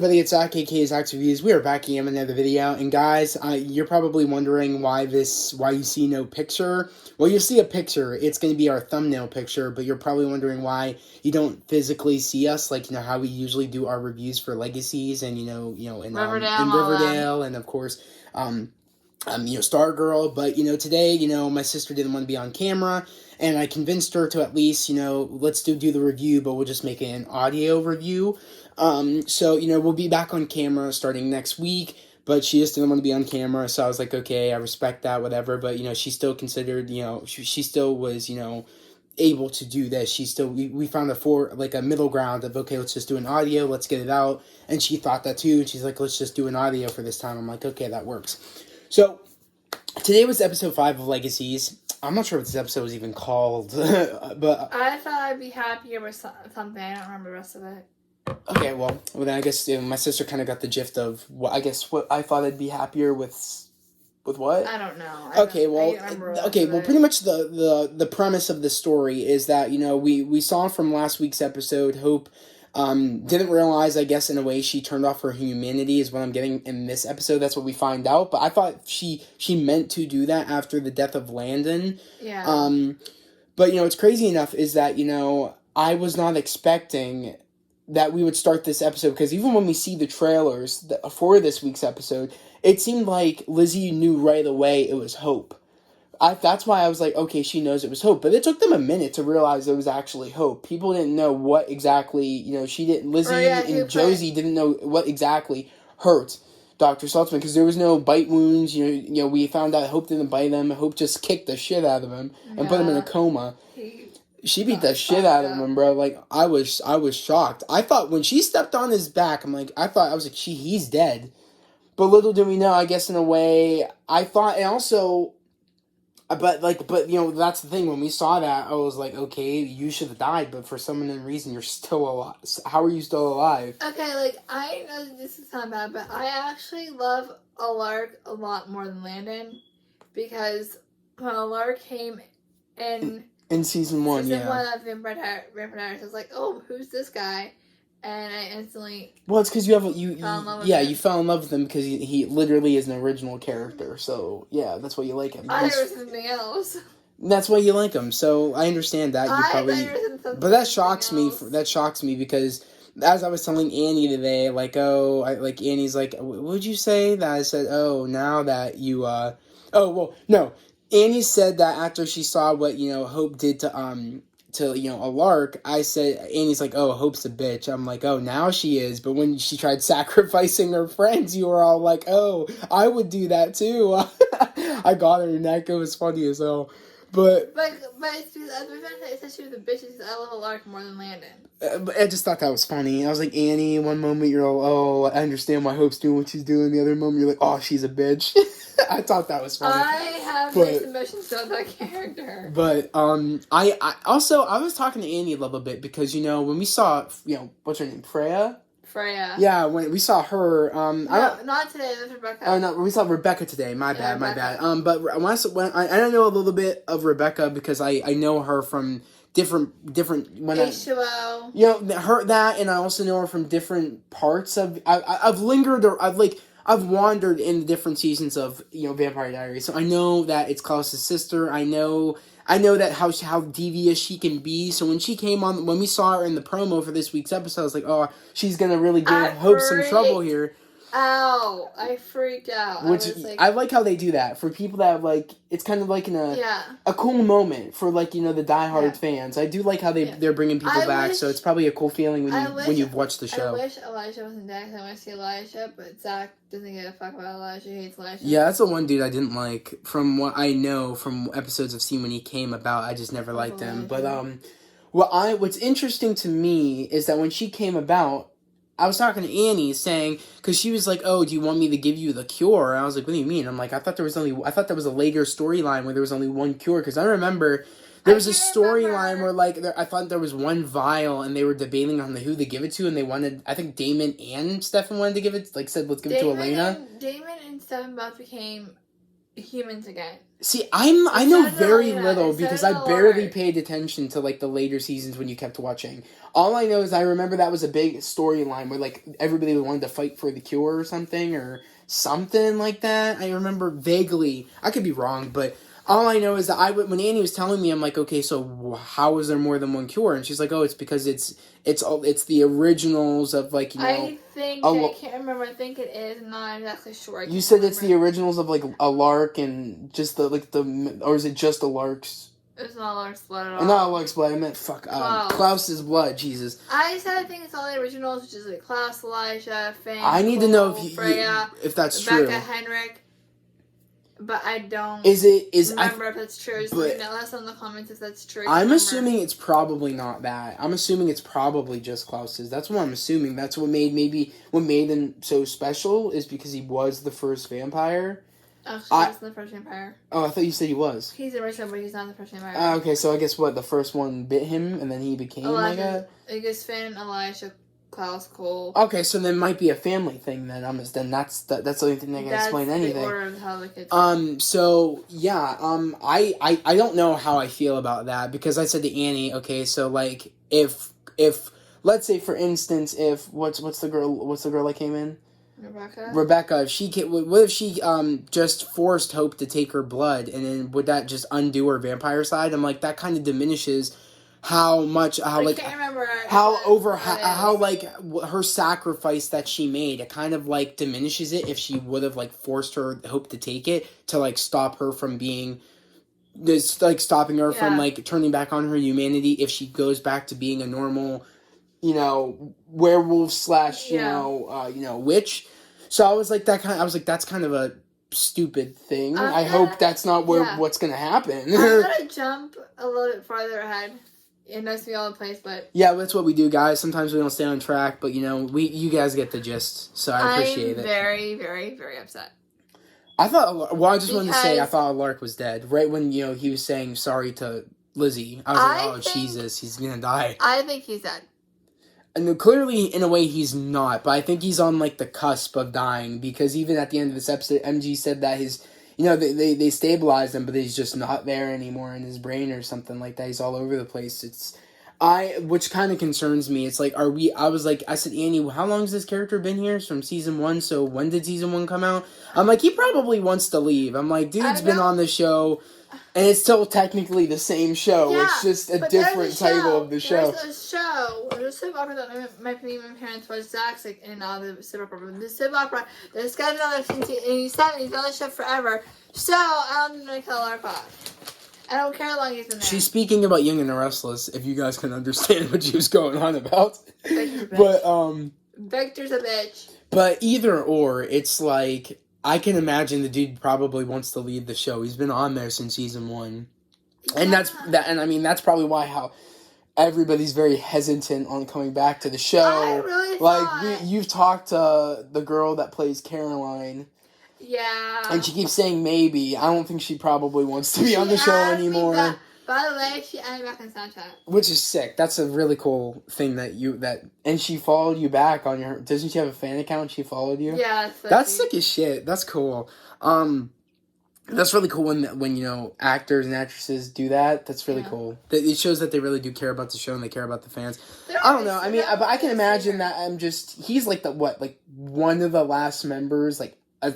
everybody, it's Zach, aka Zach's Reviews. We are back again with another video, and guys, you're probably wondering why you see no picture. Well, you see a picture, it's going to be our thumbnail picture, but you're probably wondering why you don't physically see us, like, how we usually do our reviews for Legacies, and, in Riverdale, and of course, Stargirl, but, today, my sister didn't want to be on camera, and I convinced her to at least, let's do the review, but we'll just make it an audio review. So, we'll be back on camera starting next week, but she just didn't want to be on camera, so I was like, okay, I respect that, whatever, but, she still considered, she still was, able to do this. We found a middle ground of, okay, let's just do an audio, let's get it out, and she thought that too, and she's like, let's just do an audio for this time. I'm like, okay, that works. So, today was episode 5 of Legacies. I'm not sure what this episode was even called, but... I thought I'd be happier with something. I don't remember the rest of it. Okay, well then I guess my sister kind of got the gist of what I thought I'd be happier with what? I don't know. Pretty much the premise of the story is that, we saw from last week's episode, Hope didn't realize, I guess, in a way, she turned off her humanity is what I'm getting in this episode. That's what we find out. But I thought she meant to do that after the death of Landon. Yeah. But, what's crazy enough is that, I was not expecting that we would start this episode, because even when we see the trailers for this week's episode, it seemed like Lizzie knew right away it was Hope. That's why I was like, okay, she knows it was Hope. But it took them a minute to realize it was actually Hope. People didn't know what exactly, Lizzie and Josie didn't know what exactly hurt Dr. Saltzman, because there was no bite wounds. We found out Hope didn't bite him. Hope just kicked the shit out of him and put him in a coma. She beat the shit out of him, bro. Like, I was shocked. I thought when she stepped on his back, he's dead. But little did we know, I guess, in a way, I thought, and also... But that's the thing. When we saw that, I was like, okay, you should have died, but for some unknown reason, you're still alive. How are you still alive? Okay, I know this is kind of bad, but I actually love Alark a lot more than Landon, because when Alark came in season 1, season 1 of Vampire Diaries, I was like, oh, who's this guy? And I instantly... Well, it's because you fell in love with him because he literally is an original character. So, yeah, that's why you like him. I thought there was something else. That's why you like him. So, I understand that. But that shocks me. That shocks me because, as I was telling Annie today, Annie's like, what would you say? That I said, oh, now that you, no. Annie said that after she saw what, Hope did to Alark, I said, Annie's like, oh, Hope's a bitch. I'm like, oh, now she is. But when she tried sacrificing her friends, you were all like, oh, I would do that too. I got her neck. It was funny as hell. But it said she was a bitch. I love Alark more than Landon. But I just thought that was funny. I was like, Annie, one moment you're all, oh, I understand why Hope's doing what she's doing. The other moment you're like, oh, she's a bitch. I thought that was funny. I have mixed emotions about that character. But, I was talking to Annie a little bit because, when we saw, what's her name? Freya? Yeah, when we saw her, not today, it was Rebecca. Oh, no, we saw Rebecca today. My bad. But when I don't know a little bit of Rebecca because I know her from different when H2O. Her that, and I also know her from different parts of. I've lingered or I've wandered in the different seasons of Vampire Diaries, so I know that it's Klaus's sister. I know that how devious she can be. So when we saw her in the promo for this week's episode, I was like, oh, she's gonna really give Hope some trouble here. Ow! I freaked out. I like how they do that for people that it's kind of like a cool moment for the diehard fans. I do like how they're bringing people back. So it's probably a cool feeling when you've watched the show. I wish Elijah wasn't dead. I want to see Elijah, but Zach doesn't give a fuck about Elijah. He hates Elijah. Yeah, that's the one dude I didn't like. From what I know from episodes I've seen when he came about, I just never liked him. But what's interesting to me is that when she came about, I was talking to Annie saying, because she was like, oh, do you want me to give you the cure? And I was like, what do you mean? I'm like, I thought there was a later storyline where there was only one cure, because I remember there was a storyline where I thought there was one vial and they were debating on who to give it to, and they wanted, I think Damon and Stefan wanted to give it, said let's give it to Elena. Damon and Stefan both became humans again. See, I know very yeah, little it's because not I a barely lot. paid attention to like the later seasons when you kept watching. All I know is I remember that was a big storyline where like everybody wanted to fight for the cure or something like that. I remember vaguely. I could be wrong, but all I know is that when Annie was telling me, I'm like, okay, so how is there more than one cure? And she's like, oh, it's because it's the originals of like I think I can't remember. I think it is. I'm not exactly sure. You said it's the originals of like a lark and just or is it just a lark's? It's not a lark's blood at all. Not a lark's blood. I meant Klaus's blood. Jesus. I said I think it's all the originals, which is like Klaus, Elijah, Finn. I need to know Freya, if that's Rebecca, true. Henrik. But I don't remember if that's true. Just let us know in the comments if that's true. I'm assuming it's probably not that. I'm assuming it's probably just Klaus's. That's what I'm assuming. That's what made him so special is because he was the first vampire. Actually, he wasn't the first vampire. Oh, I thought you said he was. He's the original, but he's not the first vampire. Okay, so I guess the first one bit him, and then he became like a... I guess Finn, Elijah, Klaus, Cole. Okay, so there might be a family thing then. Then that's the only thing that can explain anything. The order of how the kids. So yeah. I don't know how I feel about that because I said to Annie, okay, so like if let's say for instance if what's the girl that came in. Rebecca, if she what if she just forced Hope to take her blood, and then would that just undo her vampire side? I'm like that kind of diminishes how like her sacrifice that she made. It kind of like diminishes it if she would have like forced her Hope to take it to like stop her from being this like stopping her from like turning back on her humanity if she goes back to being a normal werewolf / witch. So I was like that's kind of a stupid thing. I hope that's not what's gonna happen. I'm gonna jump a little bit farther ahead. It knows to be all the place, but yeah, that's what we do, guys. Sometimes we don't stay on track, but you guys get the gist, so I appreciate it. I'm very, very, very upset. I thought. Well, I just wanted to say I thought Lark was dead right when he was saying sorry to Lizzie. I was like, oh Jesus, he's gonna die. I think he's dead. And clearly, in a way, he's not. But I think he's on like the cusp of dying because even at the end of this episode, MG said that his, they stabilized him, but he's just not there anymore in his brain or something like that. He's all over the place. Which kind of concerns me. It's like, I said, Annie, how long has this character been here? From season 1, so when did season 1 come out? I'm like, he probably wants to leave. I'm like, dude's been on the show, and it's still technically the same show. Yeah, it's just a different title of the show. There's a soap opera that my parents watched Zach's in all the soap opera. The soap opera, there's got another since he's done the show forever. So, I don't know kill our pot. I don't care how long he's been there. She's speaking about Young and the Restless, if you guys can understand what she was going on about. Victor's a bitch. But either or, it's like, I can imagine the dude probably wants to lead the show. He's been on there since season 1. And that's probably why how everybody's very hesitant on coming back to the show. I really thought... you've talked to the girl that plays Caroline. Yeah. And she keeps saying maybe. I don't think she probably wants to be on the show anymore. By the way, she added back on Snapchat. Which is sick. That's a really cool thing and she followed you back on your... Doesn't she have a fan account? She followed you? Yeah. That's sick as shit. That's cool. That's really cool when actors and actresses do that. That's really cool. It shows that they really do care about the show and they care about the fans. I don't know. I mean, but I can imagine that he's like one of the last members,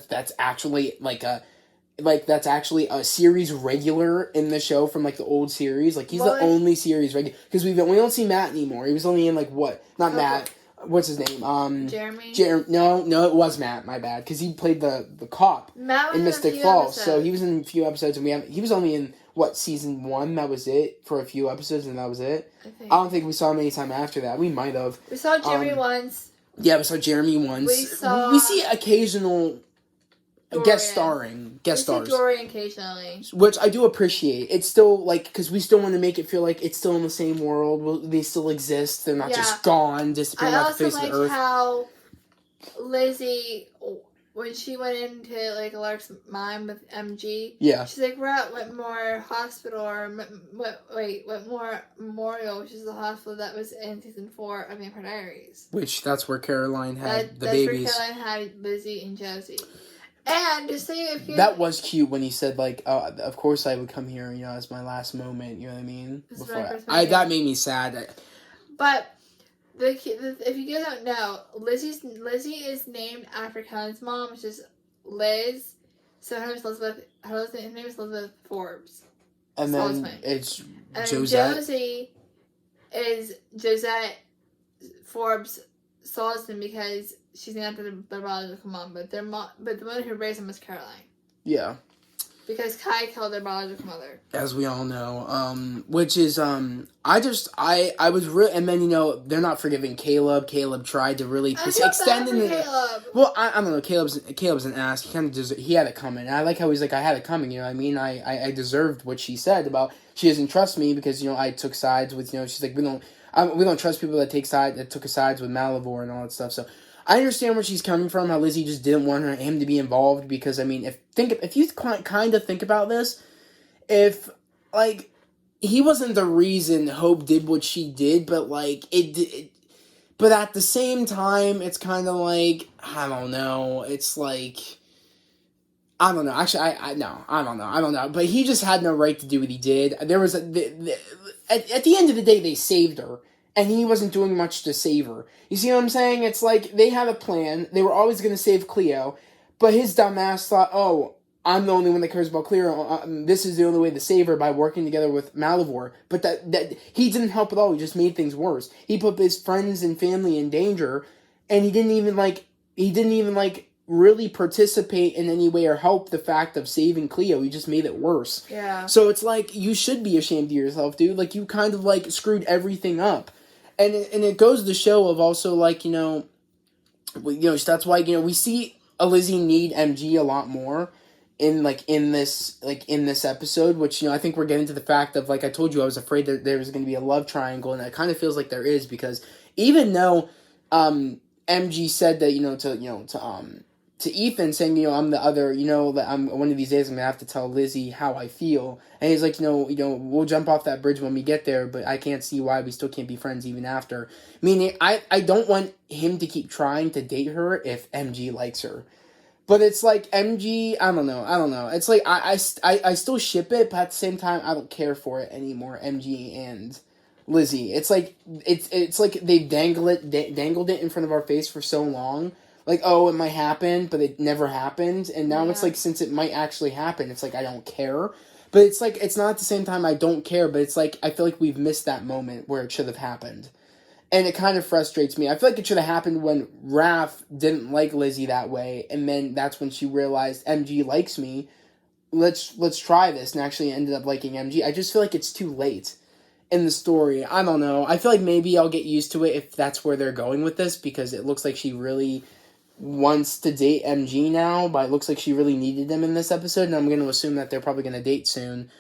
that's actually that's actually a series regular in the show from the old series. He's the only series regular because we don't see Matt anymore. He was only in Matt. What's his name? Jeremy. No, it was Matt. My bad, because he played the cop in Mystic Falls. So he was in a few episodes, and he was only in season 1. That was it for a few episodes, and that was it. I don't think we saw him any time after that. We might have. We saw Jeremy once. Yeah, we saw Jeremy once. We see occasional. Guest stars. Dorian occasionally. Which I do appreciate. It's still, because we still want to make it feel like it's still in the same world. They still exist. They're not just gone, disappearing off the face of the earth. I also like how Lizzie, when she went into, Lark's mind with MG, she's like, we're at Wetmore Hospital, or Wetmore Memorial, which is the hospital that was in season 4 of Vampire Diaries. That's where Caroline had the babies. That's where Caroline had Lizzie and Josie. And just say if you... That was cute when he said, like, oh, of course I would come here, you know, as my last moment, you know what I mean? That made me sad. But, if you guys don't know, Lizzie is named after Kelly's mom, which is Liz. So her name is Elizabeth. Her name is Elizabeth Forbes. And then it's Josette. Josie is Josette Forbes Salzman because she's named after their biological mom, but the one who raised them was Caroline. Yeah. Because Kai killed their biological mother. As we all know. Which is, I was really, and then, you know, they're not forgiving Caleb. Caleb tried to really extend in Caleb. Well, I don't know. Caleb's an ass. He kind of he had it coming. And I like how he's like, I had it coming, you know what I mean? I deserved what she said about, she doesn't trust me because, you know, I took sides with, you know, she's like, we don't trust people that took sides with Malivore and all that stuff, so. I understand where she's coming from, how Lizzie just didn't want him to be involved, because, I mean, if you kind of think about this, if, like, he wasn't the reason Hope did what she did, but, like, but at the same time, it's kind of like, I don't know, it's like, I don't know, actually, I don't know, but he just had no right to do what he did. There was, at the end of the day, they saved her. And he wasn't doing much to save her. You see what I'm saying? It's like, they had a plan. They were always going to save Cleo. But his dumbass thought, oh, I'm the only one that cares about Cleo. This is the only way to save her, by working together with Malivore. But that he didn't help at all. He just made things worse. He put his friends and family in danger. And he didn't even really participate in any way or help the fact of saving Cleo. He just made it worse. Yeah. So it's like, you should be ashamed of yourself, dude. Like, you kind of, like, screwed everything up. And it goes to show of also, like, you know, that's why, you know, we see Lizzie need MG a lot more in this episode, which, you know, I think we're getting to the fact of, like I told you, I was afraid that there was going to be a love triangle, and it kind of feels like there is, because even though MG said that, to Ethan, saying, you know, I'm the other, you know, that I'm one of these days I'm gonna have to tell Lizzie how I feel, and he's like, you know, we'll jump off that bridge when we get there, but I can't see why we still can't be friends even after. Meaning, I don't want him to keep trying to date her if MG likes her, but it's like MG, I don't know. It's like I still ship it, but at the same time I don't care for it anymore. MG and Lizzie, it's like they've dangled it in front of our face for so long. Like, oh, it might happen, but it never happened. And now it's like, since it might actually happen, it's like, I don't care. But it's like, it's not at the same time I don't care, but it's like, I feel like we've missed that moment where it should have happened. And it kind of frustrates me. I feel like it should have happened when Raph didn't like Lizzie that way, and then that's when she realized, MG likes me. Let's try this, and actually ended up liking MG. I just feel like it's too late in the story. I don't know. I feel like maybe I'll get used to it if that's where they're going with this, because it looks like she really wants to date MG now, but it looks like she really needed him in this episode, and I'm going to assume that they're probably going to date soon.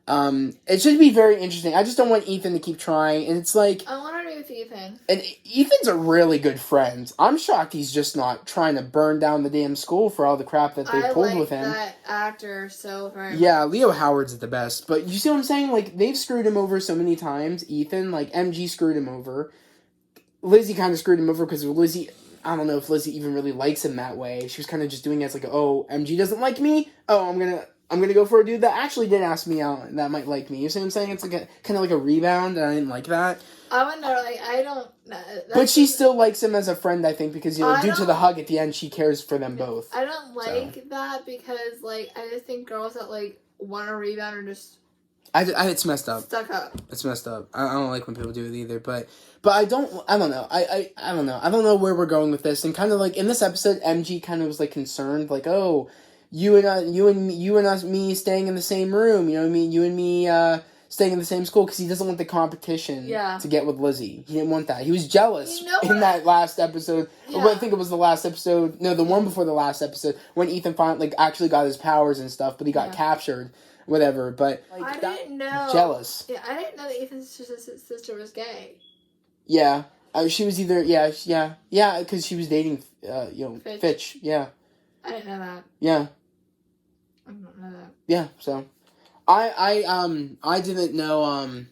It should be very interesting. I just don't want Ethan to keep trying, and it's like, I want to be with Ethan. And Ethan's a really good friend. I'm shocked he's just not trying to burn down the damn school for all the crap that they pulled with him. I like that actor so very much. Yeah, Leo Howard's the best, but you see what I'm saying? Like, they've screwed him over so many times. Ethan, like, MG screwed him over. Lizzie kind of screwed him over because Lizzie, I don't know if Lizzie even really likes him that way. She was kind of just doing it as like, oh, MG doesn't like me? Oh, I'm gonna go for a dude that actually did ask me out and that might like me. You see what I'm saying? It's like a kind of like a rebound, and I didn't like that. I would know, like, I don't... But she still likes him as a friend, I think, because, you know, due to the hug at the end, she cares for them both. I don't like that because, like, I just think girls that, like, want a rebound are just... It's messed up. Stuck up. It's messed up. I don't like when people do it either, but I don't know. I don't know. I don't know where we're going with this, and kind of like, in this episode, MG kind of was, like, concerned, like, oh, you and us, me staying in the same room, you know what I mean? You and me, staying in the same school, because he doesn't want the competition to get with Lizzie. He didn't want that. He was jealous in that last episode. Yeah. I think it was the last episode. No, the one before the last episode, when Ethan finally, like, actually got his powers and stuff, but he got captured, whatever. But like, I didn't know. Jealous. Yeah, I didn't know that Ethan's sister was gay. Yeah, she was either because she was dating Fitch. Yeah. I didn't know that. Yeah. I don't know that. Yeah. So. I didn't know,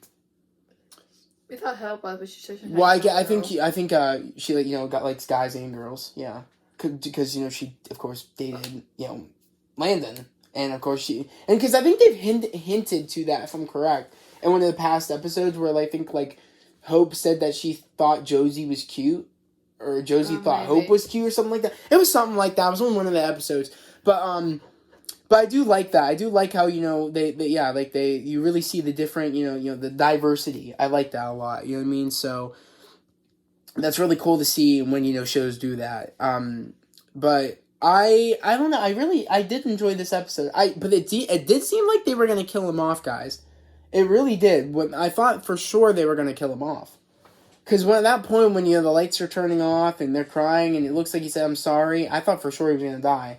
We thought Hope was, but she's such a nice well, I think she, like, you know, got, like, guys and girls, yeah. because she of course dated Landon, and of course because I think they've hinted to that, if I'm correct, in one of the past episodes where I think Hope said that she thought Josie was cute, or Josie thought Hope was cute or something like that. It was something like that. It was on one of the episodes, but I do like that. I do like how you really see the different the diversity. I like that a lot. You know what I mean? So that's really cool to see when shows do that. But I don't know. I did enjoy this episode. But it did seem like they were gonna kill him off, guys. It really did. When I thought for sure they were gonna kill him off, because at that point when the lights are turning off and they're crying and it looks like he said I'm sorry, I thought for sure he was gonna die.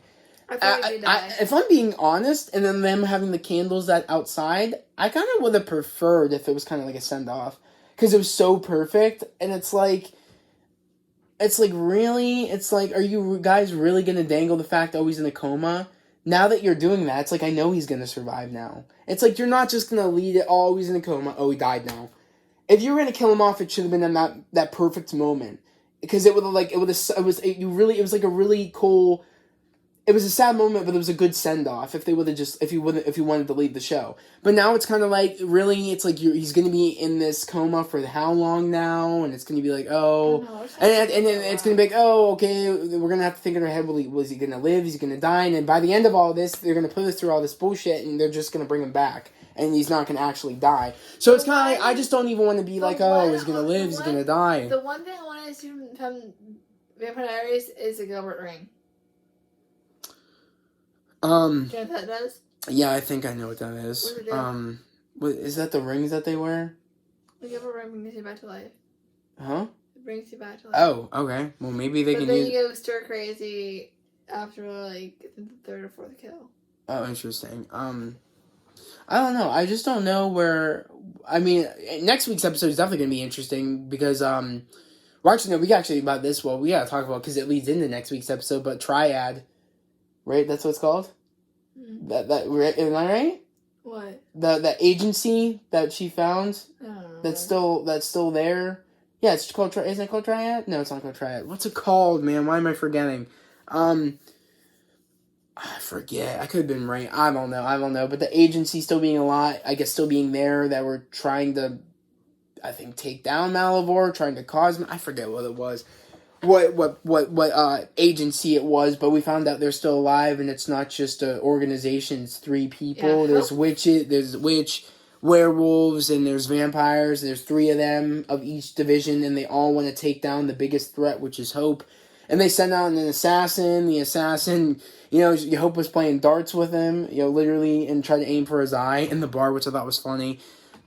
I thought he'd die. If I'm being honest, and then them having the candles outside, I kind of would have preferred if it was kind of like a send off, because it was so perfect, and it's like really, are you guys really gonna dangle the fact he's in a coma? Now that you're doing that, it's like I know he's gonna survive now. It's like you're not just gonna lead it. Oh, he's in a coma. Oh, he died now. If you were gonna kill him off, it should have been in that perfect moment, because it was like a really cool. It was a sad moment, but it was a good send off. If you wanted to leave the show, but now it's kind of like really, it's like he's going to be in this coma for how long now, and it's going to be like and then it's going to be like okay, we're going to have to think in our head, was he going to live? Is he going to die? And then by the end of all this, they're going to put us through all this bullshit, and they're just going to bring him back, and he's not going to actually die. So it's kind of like I just don't even want to be like, he's going to live, he's going to die. The one thing I want to see from Vampire Diaries is a Gilbert ring. Do you know what that does? Yeah, I think I know what that is. What does it do? Is that the rings that they wear? The Gilbert ring brings you back to life. Huh? It brings you back to life. Oh, okay. Well, maybe they can use... But then you go stir crazy after, the third or fourth kill. Oh, interesting. I don't know. I just don't know where... I mean, next week's episode is definitely going to be interesting because, well, actually, no, we got to talk about, because it leads into next week's episode, but Triad... Right, that's what it's called. Mm-hmm. That am I right? What? The agency that she found. That's still there. Yeah, it's called. Isn't it called Triad? No, it's not called Triad. What's it called, man? Why am I forgetting? I forget. I could have been right. I don't know. But the agency still being still being there. That were trying to, I think, take down Malivore, trying to cause. I forget what it was. What agency it was, but we found out they're still alive, and it's not just an organization, it's 3 people. Yeah. There's witch, werewolves, and there's vampires. There's 3 of them of each division, and they all want to take down the biggest threat, which is Hope. And they send out an assassin. The assassin, Hope was playing darts with him, literally, and tried to aim for his eye in the bar, which I thought was funny.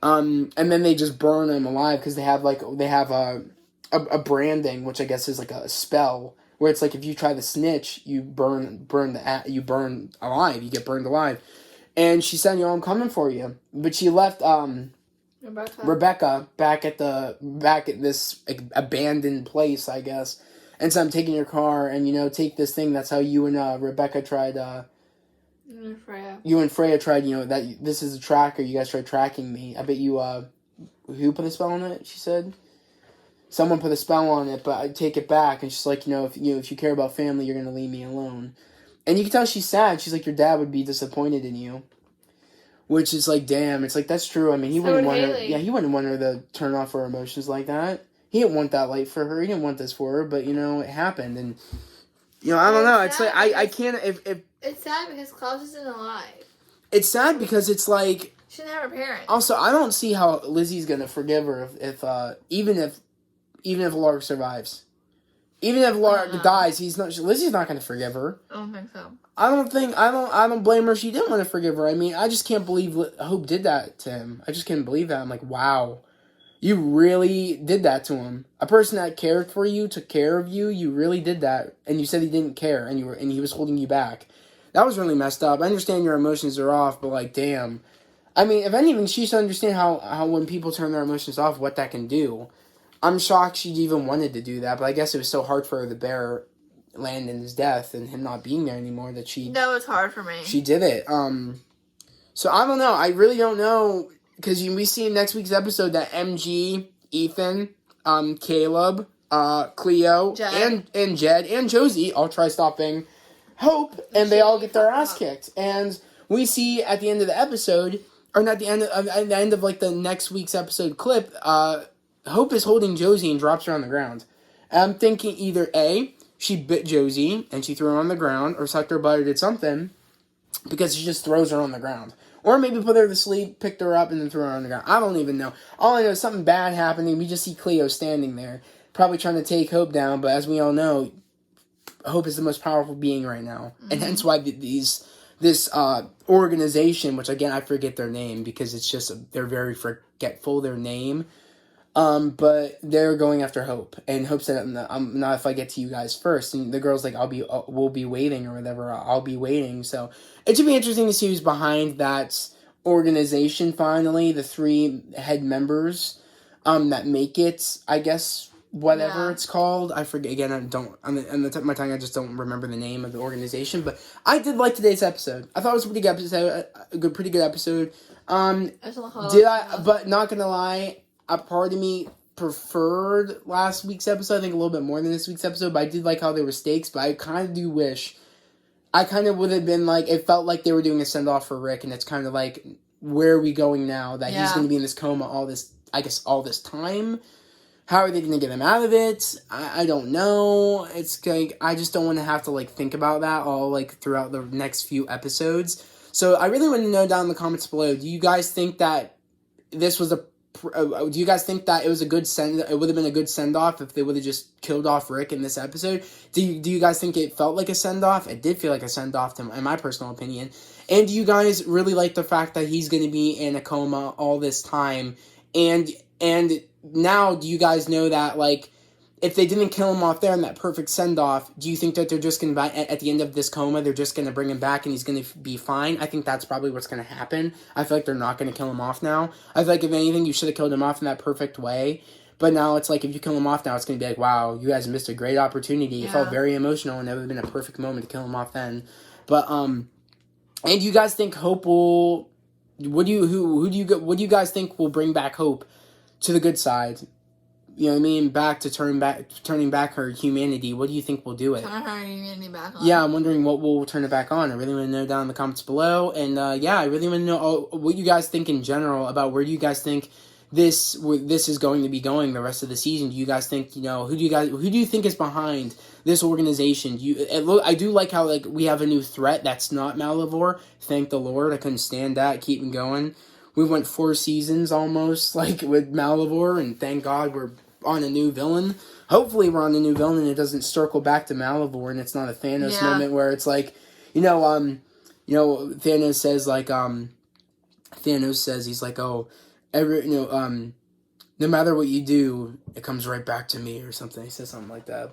And then they just burn him alive, because they have a branding, which I guess is like a spell, where it's like if you try to snitch, you burn alive. You get burned alive. And she said, I'm coming for you. But she left Rebecca back at this abandoned place, I guess. And so I'm taking your car and take this thing. That's how you and Rebecca tried. You and Freya tried. That this is a tracker. You guys tried tracking me. I bet you. Who put a spell on it? She said. Someone put a spell on it, but I take it back. And she's like, if you care about family, you're gonna leave me alone. And you can tell she's sad. She's like, your dad would be disappointed in you. Which is like, damn. It's like, that's true. I mean, he wouldn't want her. Yeah, he wouldn't want her to turn off her emotions like that. He didn't want that light for her. He didn't want this for her. But it happened, and I don't know. It's like I can't. If it's sad because Klaus isn't alive. It's sad because it's like she didn't have her parents. Also, I don't see how Lizzie's gonna forgive her if even if Lark survives. Even if Lark dies, Lizzie's not going to forgive her. I don't think so. I don't blame her if she didn't want to forgive her. I mean, I just can't believe Hope did that to him. I just can't believe that. I'm like, wow. You really did that to him. A person that cared for you, took care of you, you really did that. And you said he didn't care and he was holding you back. That was really messed up. I understand your emotions are off, but like, damn. I mean, if anything, she should understand how when people turn their emotions off, what that can do. I'm shocked she even wanted to do that, but I guess it was so hard for her to bear Landon's death and him not being there anymore that she... That was hard for me. She did it. So I don't know. I really don't know, because we see in next week's episode that MG, Ethan, Caleb, Cleo, Jed. and Jed, and Josie all try stopping Hope, and they all get their ass kicked. And we see at the end of the episode, or not at the end of like the next week's episode clip, Hope is holding Josie and drops her on the ground. I'm thinking either A, she bit Josie and she threw her on the ground, or sucked her butt or did something, because she just throws her on the ground. Or maybe put her to sleep, picked her up, and then threw her on the ground. I don't even know. All I know is something bad happening. We just see Cleo standing there, probably trying to take Hope down, but as we all know, Hope is the most powerful being right now. Mm-hmm. And hence why this organization, which again, I forget their name because it's just, they're very forgetful, their name. But they're going after Hope, and Hope said, "I'm not if I get to you guys first." And the girl's like, we'll be waiting or whatever. I'll be waiting. So it should be interesting to see who's behind that organization. Finally, the 3 head members, that make it. I guess whatever it's called. I forget again. I don't on the tip of my tongue. I just don't remember the name of the organization. But I did like today's episode. I thought it was a pretty good episode. Pretty good episode. But not gonna lie. A part of me preferred last week's episode, I think a little bit more than this week's episode, but I did like how there were stakes, but I kind of do wish, I kind of would have been like, it felt like they were doing a send-off for Rick, and it's kind of like, where are we going now that he's going to be in this coma all this time? How are they going to get him out of it? I don't know. It's like, I just don't want to have to like think about that all like throughout the next few episodes. So I really want to know down in the comments below, do you guys think that this was do you guys think that it was it would have been a good send-off if they would have just killed off Rick in this episode? Do you guys think it felt like a send-off? It did feel like a send-off in my personal opinion. And do you guys really like the fact that he's going to be in a coma all this time? And now do you guys know that, like, if they didn't kill him off there in that perfect send-off, do you think that they're just going to, at the end of this coma, they're just going to bring him back and he's going to be fine? I think that's probably what's going to happen. I feel like they're not going to kill him off now. I feel like, if anything, you should have killed him off in that perfect way. But now it's like, if you kill him off now, it's going to be like, wow, you guys missed a great opportunity. It felt very emotional, and it would have been a perfect moment to kill him off then. But, and you guys think Hope will... What do you guys think will bring back Hope to the good side? You know what I mean? Turning back her humanity. What do you think will do it? Turn her humanity back on. Yeah, I'm wondering what will turn it back on. I really want to know down in the comments below. And I really want to know what you guys think in general about where do you guys think this is going to be going the rest of the season. Do you guys think, who do you think is behind this organization? I do like how, like, we have a new threat that's not Malivore. Thank the Lord. I couldn't stand that. Keep them going. We went 4 seasons almost, like, with Malivore, and thank God we're on a new villain. Hopefully we're on a new villain and it doesn't circle back to Malivore and it's not a Thanos moment where it's like, Thanos says, like, he's like, oh, no matter what you do, it comes right back to me or something. He says something like that,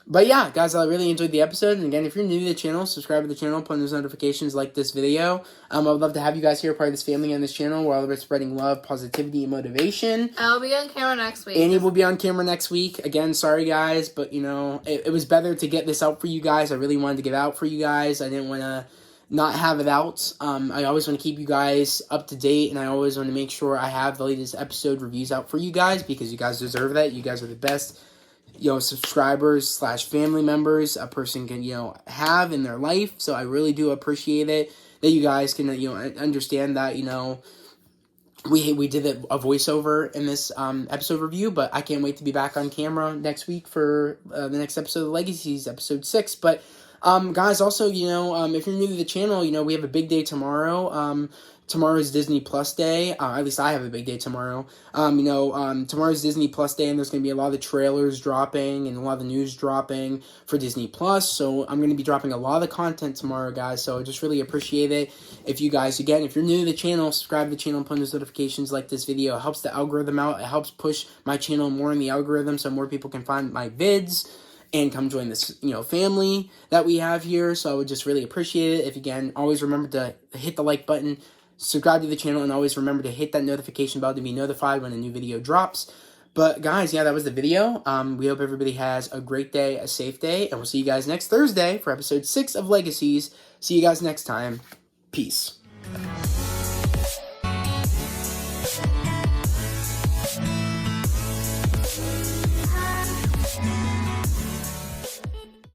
but yeah, guys, I really enjoyed the episode. And again, if you're new to the channel, subscribe to the channel, put on those notifications, like this video. I would love to have you guys here, part of this family on this channel, where we're spreading love, positivity, and motivation. I'll be on camera next week. Annie will be on camera next week. Again, sorry guys, but it was better to get this out for you guys. I really wanted to get it out for you guys. I didn't want to not have it out. I always want to keep you guys up to date, and I always want to make sure I have the latest episode reviews out for you guys, because you guys deserve that. You guys are the best subscribers / family members a person can have in their life. So I really do appreciate it that you guys can understand that we did a voiceover in this episode review, but I can't wait to be back on camera next week for the next episode of Legacies, episode 6. But guys, also if you're new to the channel, we have a big day tomorrow. Tomorrow's Disney Plus Day. At least I have a big day tomorrow. Tomorrow's Disney Plus Day, and there's going to be a lot of trailers dropping and a lot of news dropping for Disney Plus. So I'm going to be dropping a lot of content tomorrow, guys. So I just really appreciate it. If you guys, again, if you're new to the channel, subscribe to the channel, put on those notifications, like this video. It helps the algorithm out. It helps push my channel more in the algorithm so more people can find my vids and come join this, family that we have here. So I would just really appreciate it. If, again, always remember to hit the like button, subscribe to the channel, and always remember to hit that notification bell to be notified when a new video drops. But guys, that was the video. We hope everybody has a great day, a safe day, and we'll see you guys next Thursday for episode 6 of Legacies. See you guys next time. Peace.